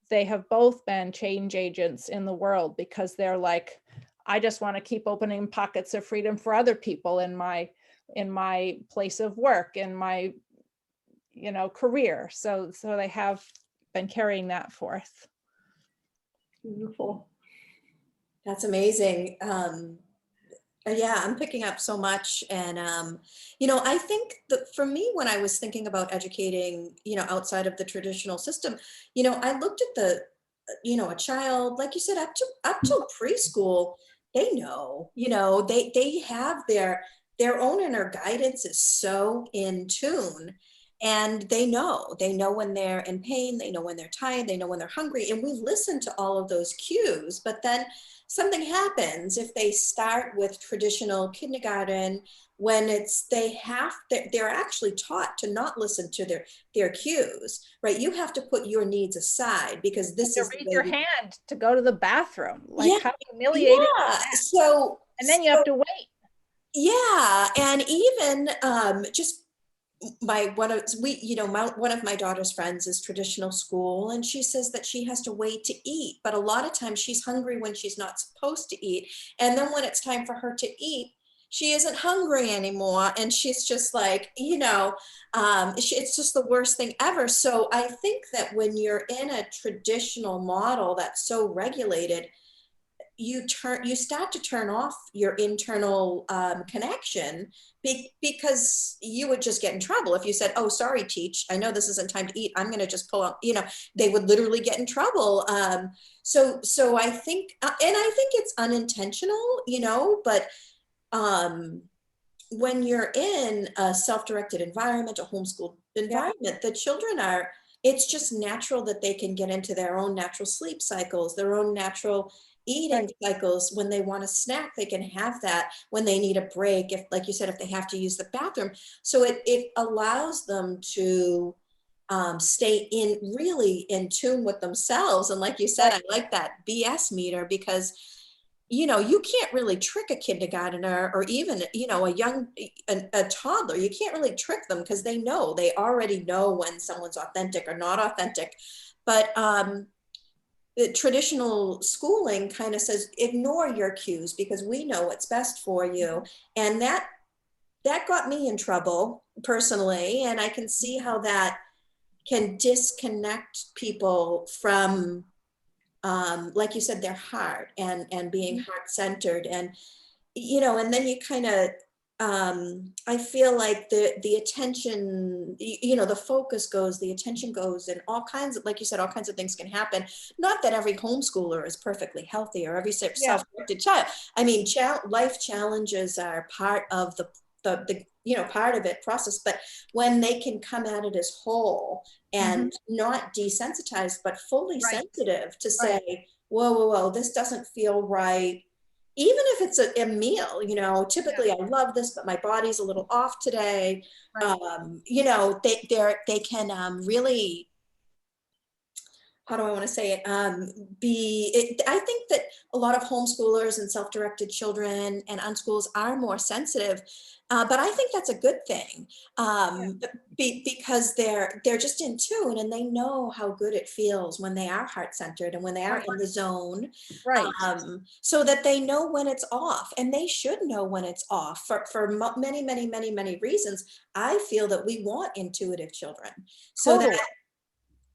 they have both been change agents in the world, because they're like, I just want to keep opening pockets of freedom for other people in my place of work, in my, you know, career. So they have been carrying that forth. Beautiful. That's amazing. Yeah, I'm picking up so much. And, you know, I think that for me, when I was thinking about educating, you know, outside of the traditional system, you know, I looked at the, you know, a child, like you said, up to preschool, they know, you know, they have their own inner guidance is so in tune. And they know when they're in pain, they know when they're tired, they know when they're hungry. And we listen to all of those cues, but then something happens if they start with traditional kindergarten, when they're actually taught to not listen to their cues, right? You have to put your needs aside, because this To is raise your hand to go to the bathroom, like, yeah, how humiliating. yeah. So and then you have to wait. Yeah, and even just one of my daughter's friends is traditional school, and she says that she has to wait to eat, but a lot of times she's hungry when she's not supposed to eat, and then when it's time for her to eat, she isn't hungry anymore, and she's just like, you know, it's just the worst thing ever. So I think that when you're in a traditional model that's so regulated, you start to turn off your internal connection, because you would just get in trouble if you said, oh, sorry, teach, I know this isn't time to eat, I'm going to just pull out, you know, they would literally get in trouble. So I think, and I think it's unintentional, you know, but when you're in a self-directed environment, a homeschool environment, the children are, it's just natural that they can get into their own natural sleep cycles, their own natural eating cycles. When they want a snack, they can have that. When they need a break, if, like you said, if they have to use the bathroom. So it allows them to stay really in tune with themselves. And like you said, I like that BS meter, because you know, you can't really trick a kindergartner, or even, you know, a toddler. You can't really trick them, because they already know when someone's authentic or not authentic. But the traditional schooling kind of says, ignore your cues, because we know what's best for you. And that got me in trouble personally. And I can see how that can disconnect people from, like you said, their heart and being heart-centered. And, you know, and then you kind of, I feel like the attention, you know, the focus goes, the attention goes, and all kinds of, like you said, all kinds of things can happen. Not that every homeschooler is perfectly healthy, or every self-directed child. I mean, life challenges are part of the you know, part of it process, but when they can come at it as whole and not desensitized, but fully sensitive to say, whoa, this doesn't feel right. Even if it's a meal, you know, typically I love this, but my body's a little off today. You know, they can really, how do I want to say it? I think that a lot of homeschoolers and self-directed children and unschools are more sensitive, but I think that's a good thing, because they're just in tune, and they know how good it feels when they are heart-centered and when they are in the zone, so that they know when it's off, and they should know when it's off for many reasons. I feel that we want intuitive children, so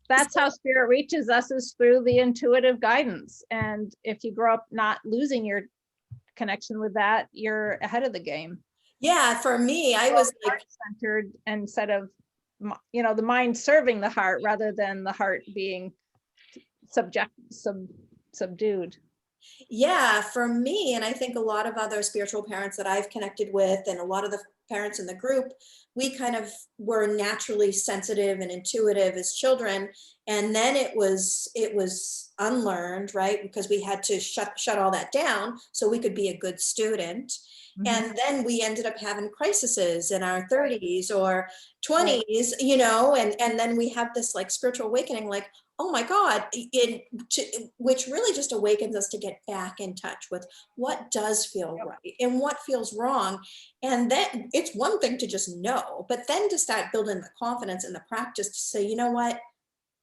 that's how spirit reaches us, is through the intuitive guidance. And if you grow up not losing your connection with that, you're ahead of the game. Yeah, for me, I was like, Heart-centered instead of, the mind serving the heart rather than the heart being subdued. yeah, for me, and I think a lot of other spiritual parents that I've connected with, and a lot of the parents in the group, we kind of were naturally sensitive and intuitive as children. And then it was unlearned, right? Because we had to shut all that down so we could be a good student. Mhm. And then we ended up having crises in our 30s or 20s, and then we have this like spiritual awakening, like, oh my God, which really just awakens us to get back in touch with what does feel right and what feels wrong. And then it's one thing to just know, but then to start building the confidence and the practice to say, you know what,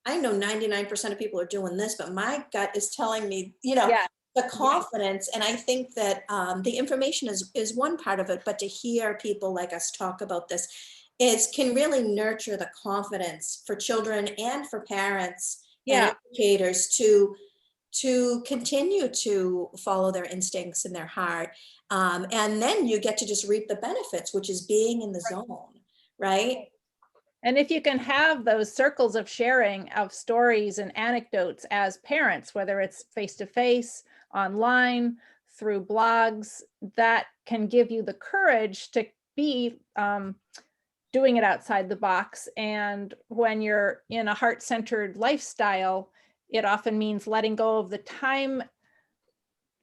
I know 99% of people are doing this, but my gut is telling me, Yeah. the confidence. And I think that the information is one part of it, but to hear people like us talk about this can really nurture the confidence for children and for parents and educators to continue to follow their instincts in their heart. And then you get to just reap the benefits, which is being in the zone, right? And if you can have those circles of sharing of stories and anecdotes as parents, whether it's face-to-face, online, through blogs, that can give you the courage to be doing it outside the box. And when you're in a heart-centered lifestyle, it often means letting go of the time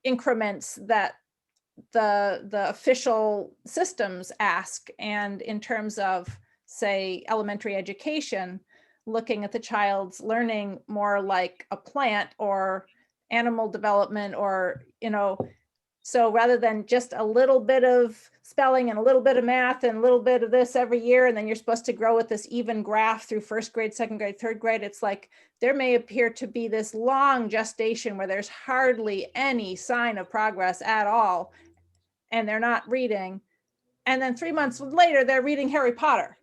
increments that the official systems ask. And in terms of, say, elementary education, looking at the child's learning more like a plant or animal development, or, so rather than just a little bit of spelling and a little bit of math and a little bit of this every year, and then you're supposed to grow with this even graph through first grade, second grade, third grade, it's like there may appear to be this long gestation where there's hardly any sign of progress at all, and they're not reading. And then 3 months later, they're reading Harry Potter.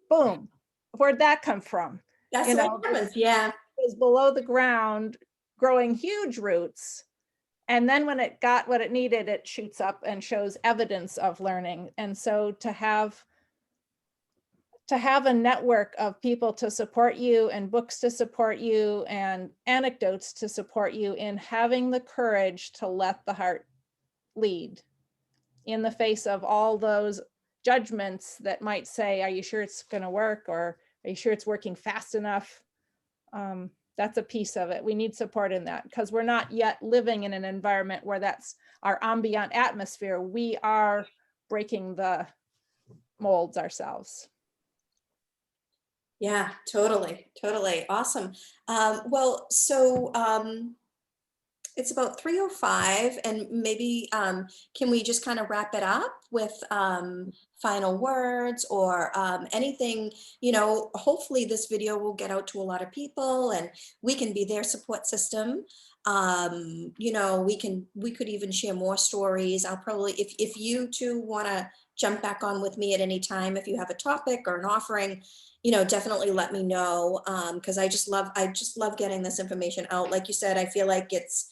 Boom. Where'd that come from? That's what happens. Yeah. It was below the ground, growing huge roots. And then when it got what it needed, it shoots up and shows evidence of learning. And so to have a network of people to support you and books to support you and anecdotes to support you in having the courage to let the heart lead in the face of all those judgments that might say, are you sure it's going to work? Or are you sure it's working fast enough? That's a piece of it. We need support in that because we're not yet living in an environment where that's our ambient atmosphere. We are breaking the molds ourselves. Yeah, totally. Awesome. Well, so it's about 3:05, and maybe can we just kind of wrap it up with final words or anything? Hopefully this video will get out to a lot of people and we can be their support system. We could even share more stories. I'll probably, if you two want to jump back on with me at any time, if you have a topic or an offering, definitely let me know, because I just love getting this information out. Like you said, I feel like it's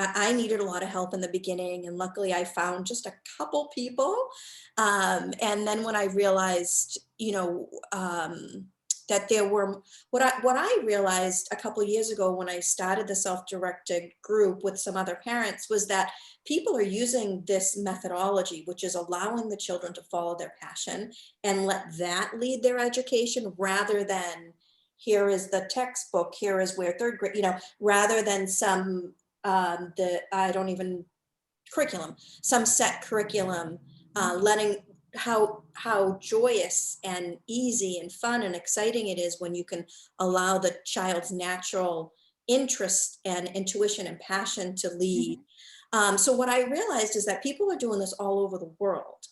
I needed a lot of help in the beginning, and luckily I found just a couple people. And then when I realized, that there were, what I realized a couple of years ago when I started the self-directed group with some other parents was that people are using this methodology, which is allowing the children to follow their passion and let that lead their education rather than here is the textbook, here is where third grade, rather than some, curriculum, some set curriculum, letting how joyous and easy and fun and exciting it is when you can allow the child's natural interest and intuition and passion to lead. So what I realized is that people are doing this all over the world.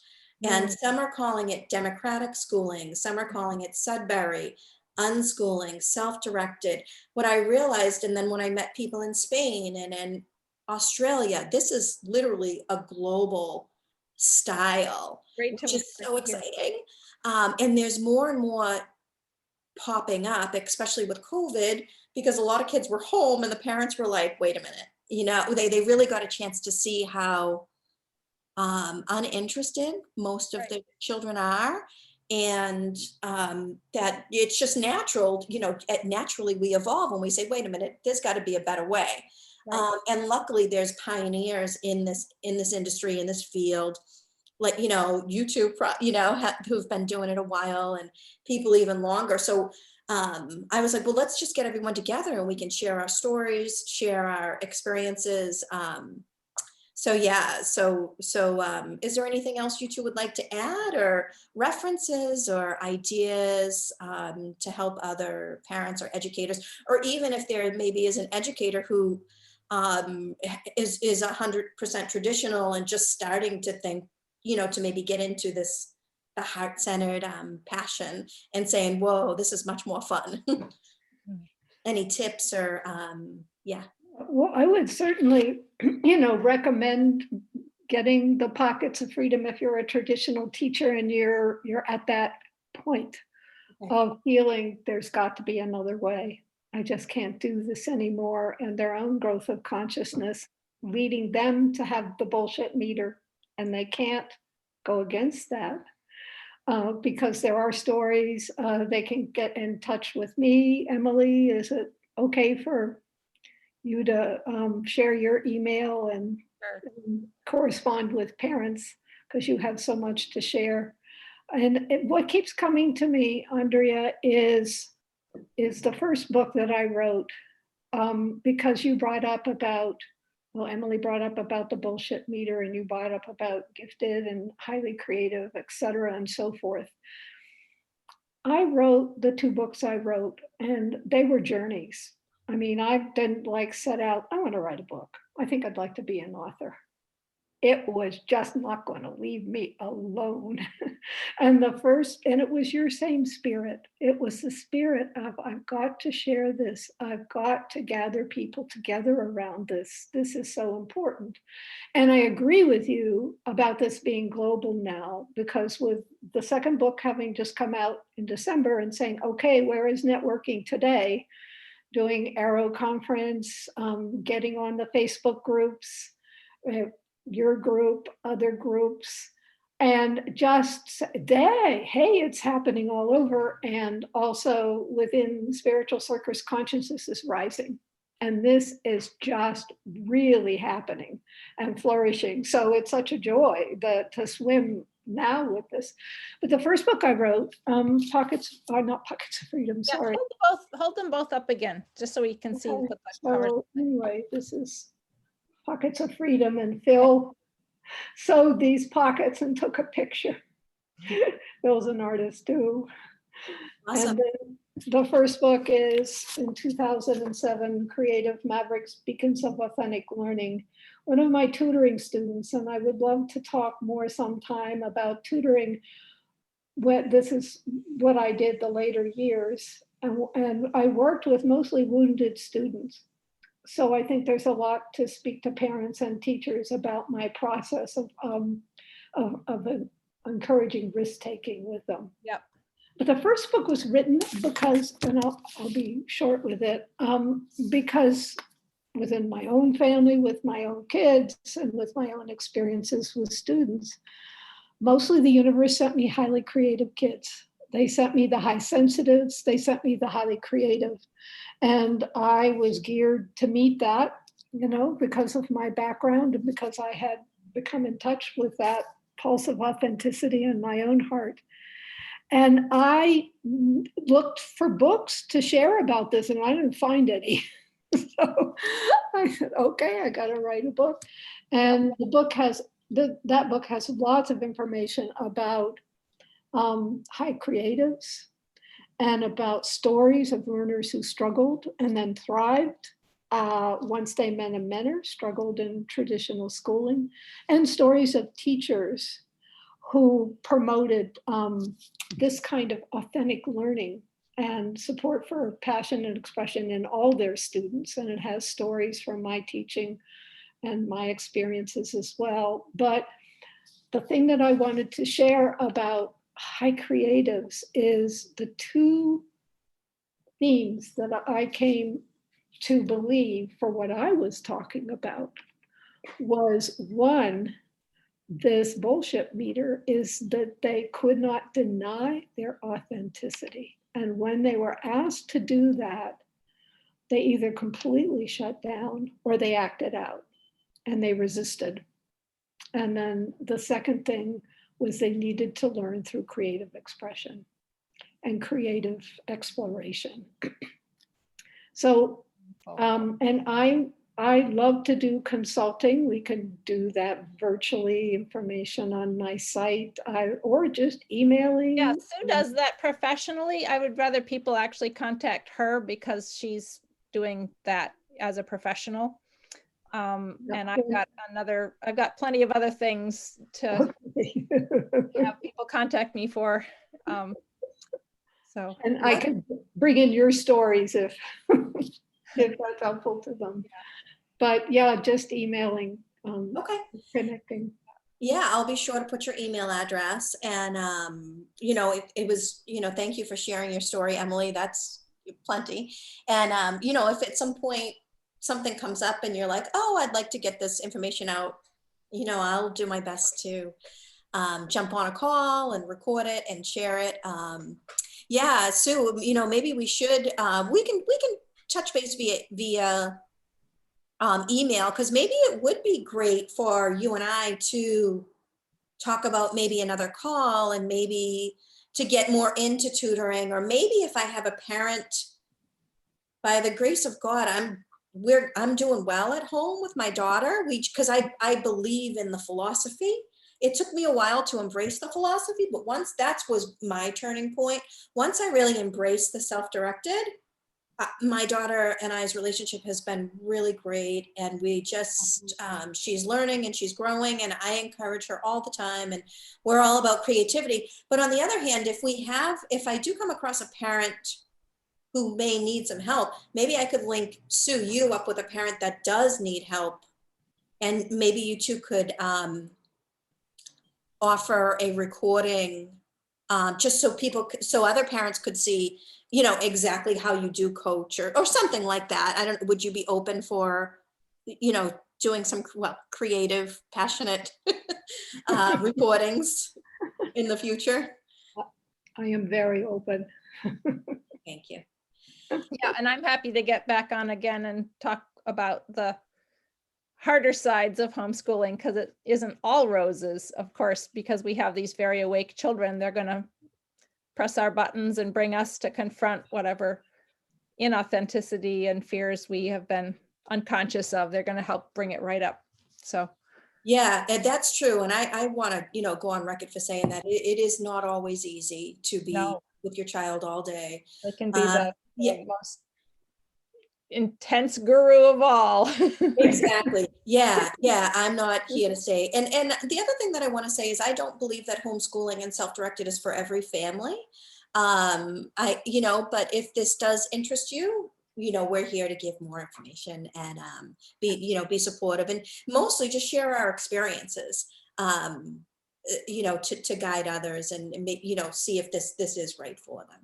And some are calling it democratic schooling, some are calling it Sudbury, unschooling, self-directed. What I realized, and then when I met people in Spain and in Australia, this is literally a global style, which is so exciting. And there's more and more popping up, especially with COVID, because a lot of kids were home and the parents were like, wait a minute, you know, they really got a chance to see how uninterested most of the children are, and that it's just natural, you know, naturally we evolve when we say, wait a minute, there's got to be a better way. And luckily there's pioneers in this industry, in this field, like, you know, YouTube, you know, who've been doing it a while, and people even longer. So I was like, well, let's just get everyone together and we can share our stories, share our experiences. So yeah, so is there anything else you two would like to add, or references or ideas to help other parents or educators, or even if there maybe is an educator who is 100% traditional and just starting to think, you know, to maybe get into this, the heart-centered passion, and saying, whoa, this is much more fun. Any tips or yeah. Well, I would certainly, you know, recommend getting the pockets of freedom if you're a traditional teacher and you're at that point of feeling there's got to be another way. I just can't do this anymore, and their own growth of consciousness leading them to have the bullshit meter, and they can't go against that. Because there are stories, they can get in touch with me. Emily, is it okay for you to share your email and correspond with parents, because you have so much to share? And what keeps coming to me, Andrea, is the first book that I wrote, because you brought up about, well, Emily brought up about the bullshit meter, and you brought up about gifted and highly creative, et cetera, and so forth. I wrote the 2 books I wrote, and they were journeys. I mean, I didn't like set out, I want to write a book. I think I'd like to be an author. It was just not going to leave me alone. And it was your same spirit. It was the spirit of, I've got to share this. I've got to gather people together around this. This is so important. And I agree with you about this being global now, because with the second book having just come out in December and saying, okay, where is networking today? Doing Arrow Conference, getting on the Facebook groups, your group, other groups, and just hey, it's happening all over. And also within spiritual circus, consciousness is rising. And this is just really happening and flourishing. So it's such a joy to swim now with this. But the first book I wrote, Pockets, or not Pockets of Freedom, sorry. Yeah, hold them both up again, just so we can see what the cover. So anyway, this is Pockets of Freedom, and Phil sewed these pockets and took a picture. Phil's an artist too. Awesome. And then the first book is in 2007, Creative Mavericks, Beacons of Authentic Learning. One of my tutoring students, and I would love to talk more sometime about tutoring. This is what I did the later years. And I worked with mostly wounded students. So I think there's a lot to speak to parents and teachers about my process of encouraging risk-taking with them. Yep. But the first book was written because, and I'll be short with it, because within my own family, with my own kids, and with my own experiences with students, mostly the universe sent me highly creative kids. They sent me the high sensitives, they sent me the highly creative. And I was geared to meet that, you know, because of my background and because I had become in touch with that pulse of authenticity in my own heart. And I looked for books to share about this, and I didn't find any. So I said, okay, I got to write a book. And the book has, that book has lots of information about high creatives, and about stories of learners who struggled and then thrived once they met a mentor, struggled in traditional schooling, and stories of teachers who promoted this kind of authentic learning and support for passion and expression in all their students. And it has stories from my teaching and my experiences as well. But the thing that I wanted to share about high creatives is the 2 themes that I came to believe for what I was talking about was, one, this bullshit meter is that they could not deny their authenticity. And when they were asked to do that, they either completely shut down or they acted out and they resisted. And then the second thing was they needed to learn through creative expression and creative exploration. So, and I love to do consulting. We can do that virtually, information on my site, or just emailing. Yeah, Sue does that professionally. I would rather people actually contact her because she's doing that as a professional. And I've got plenty of other things to have people contact me for. So. And I could bring in your stories if that's helpful to them. Yeah. But yeah, just emailing, Okay. connecting. Yeah, I'll be sure to put your email address. And, you know, it was, you know, thank you for sharing your story, Emily. That's plenty. And, you know, if at some point something comes up and you're like, oh, I'd like to get this information out, you know, I'll do my best to jump on a call and record it and share it. Yeah, Sue, you know, maybe we should, we can touch base via email, because maybe it would be great for you and I to talk about maybe another call and maybe to get more into tutoring, or maybe if I have a parent, by the grace of God, I'm doing well at home with my daughter, because I believe in the philosophy. It took me a while to embrace the philosophy, but once that was my turning point, once I really embraced the self-directed, my daughter and I's relationship has been really great, and we just, she's learning and she's growing, and I encourage her all the time, and we're all about creativity. But on the other hand, if I do come across a parent who may need some help, maybe I could link Sue, you up with a parent that does need help, and maybe you two could offer a recording, just so other parents could see, you know, exactly how you do coach, or something like that. Would you be open for, you know, doing some, creative, passionate recordings in the future? I am very open. Thank you. Yeah, and I'm happy to get back on again and talk about the harder sides of homeschooling, because it isn't all roses, of course, because we have these very awake children. They're going to press our buttons and bring us to confront whatever inauthenticity and fears we have been unconscious of. They're going to help bring it right up. So yeah, and that's true. And I want to, you know, go on record for saying that it is not always easy to be with your child all day. It can be the most intense guru of all. Exactly. Yeah. I'm not here to say. And the other thing that I want to say is I don't believe that homeschooling and self-directed is for every family. You know, but if this does interest you, you know, we're here to give more information and be supportive, and mostly just share our experiences, you know, to guide others and you know, see if this is right for them.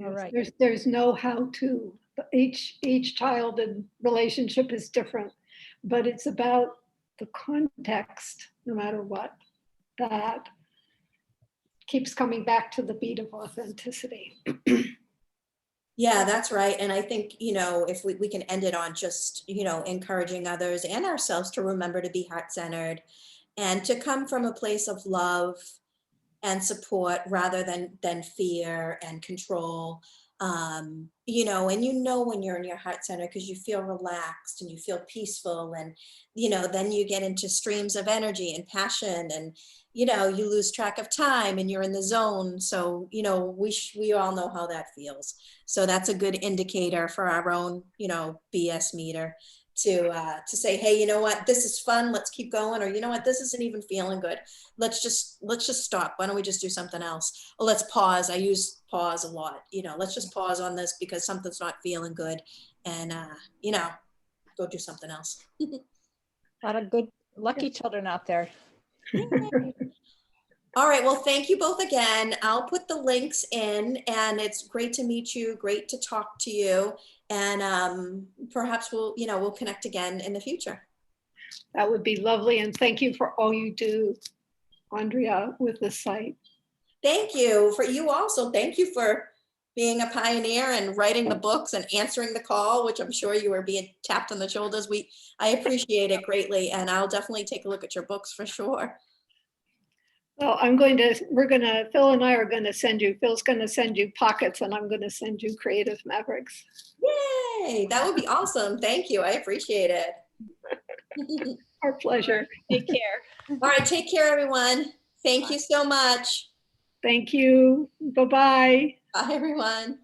All right. There's no how to. Each child and relationship is different, but it's about the context, no matter what, that keeps coming back to the beat of authenticity. Yeah, that's right. And I think, you know, if we can end it on just, you know, encouraging others and ourselves to remember to be heart-centered and to come from a place of love and support rather than fear and control. You know, and you know when you're in your heart center because you feel relaxed and you feel peaceful, and you know, then you get into streams of energy and passion, and you know, you lose track of time and you're in the zone. So you know, we all know how that feels. So that's a good indicator for our own, you know, BS meter to say, hey, you know what, this is fun, let's keep going, or you know what, this isn't even feeling good, let's just stop, why don't we just do something else, or let's pause. I use pause a lot, you know, let's just pause on this because something's not feeling good, and you know, go do something else. A lot of good lucky children out there. All right, well, thank you both again. I'll put the links in, and it's great to meet you, great to talk to you. and perhaps we'll connect again in the future. That would be lovely. And thank you for all you do, Andrea, with the site. Thank you for you also. Thank you for being a pioneer and writing the books and answering the call, which I'm sure you were being tapped on the shoulders. I appreciate it greatly, and I'll definitely take a look at your books for sure. Well, Phil and I are going to send you, Phil's going to send you pockets, and I'm going to send you Creative Mavericks. Yay, that would be awesome. Thank you. I appreciate it. Our pleasure. Take care. All right, take care, everyone. Thank you so much. Thank you. Bye-bye. Bye, everyone.